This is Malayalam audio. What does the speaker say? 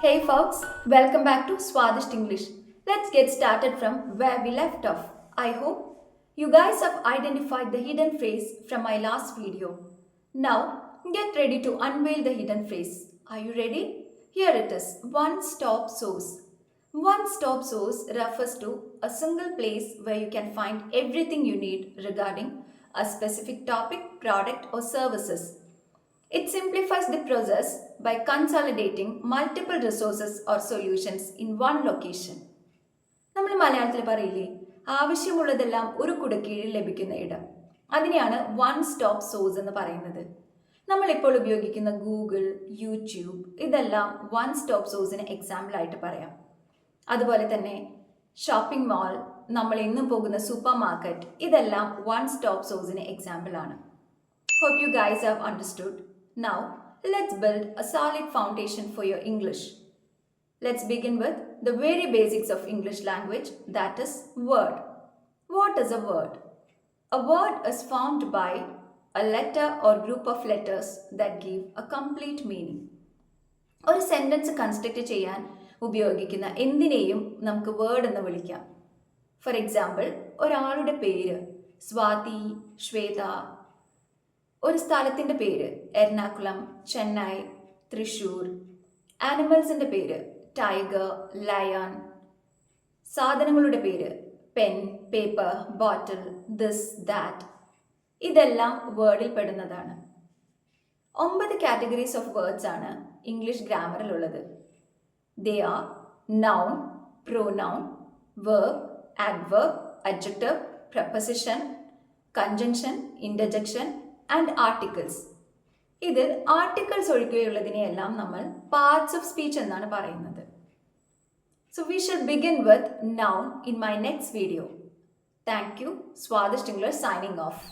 Hey folks, welcome back to Swadhisht English. Let's get started from where we left off. I hope you guys have identified the hidden phrase from my last video. Now, get ready to unveil the hidden phrase. Are you ready? Here it is, one-stop source. One-stop source refers to a single place where you can find everything you need regarding a specific topic, product or services. It simplifies the process by consolidating multiple resources or solutions in one location. നമ്മൾ മലയാളത്തിൽ പറയില്ലേ ആവശ്യമുള്ളതെല്ലാം ഒരു കുടക്കീഴിൽ ലഭിക്കുന്ന ഇടം. അതിനെയാണ് വൺ സ്റ്റോപ്പ് സോഴ്സ് എന്ന് പറയുന്നത്. നമ്മളിപ്പോൾ ഉപയോഗിക്കുന്ന ഗൂഗിൾ, യൂട്യൂബ് ഇതെല്ലാം വൺ സ്റ്റോപ്പ് സോഴ്സിന് എക്സാമ്പിൾ ആയിട്ട് പറയാം. അതുപോലെ തന്നെ ഷോപ്പിംഗ് മാൾ, നമ്മൾ എന്നും പോകുന്ന സൂപ്പർ മാർക്കറ്റ് ഇതെല്ലാം വൺ സ്റ്റോപ്പ് സോഴ്സിന് എക്സാമ്പിൾ ആണ്. Hope you guys have understood. Now, let's build a solid foundation for your English. Let's begin with the very basics of English language, that is word. What is a word? A word is formed by a letter or group of letters that give a complete meaning. ഒരു സെൻറ്റൻസ് കൺസ്ട്രക്റ്റ് ചെയ്യാൻ ഉപയോഗിക്കുന്ന എന്തിനേയും നമുക്ക് വേർഡ് എന്ന് വിളിക്കാം. ഫോർ എക്സാമ്പിൾ, ഒരാളുടെ പേര് സ്വാതി, ശ്വേത. ഒരു സ്ഥലത്തിൻ്റെ പേര് എറണാകുളം, ചെന്നൈ, തൃശ്ശൂർ. ആനിമൽസിൻ്റെ പേര് ടൈഗർ, ലയൺ. സാധനങ്ങളുടെ പേര് pen, paper, bottle, this, that. ഇതെല്ലാം വേർഡിൽ പെടുന്നതാണ്. 9 കാറ്റഗറീസ് ഓഫ് വേർഡ്സ് ആണ് ഇംഗ്ലീഷ് ഗ്രാമറിലുള്ളത്. They are noun, pronoun, verb, adverb, adjective, preposition, conjunction, interjection and articles. ഇതിൽ ആർട്ടിക്കിൾസ് ഒഴികെയുള്ളതിനെയെല്ലാം നമ്മൾ പാർട്സ് ഓഫ് സ്പീച്ച് എന്നാണ് പറയുന്നത്. So we should begin with noun in my next video. Thank you. Swadisht English signing of.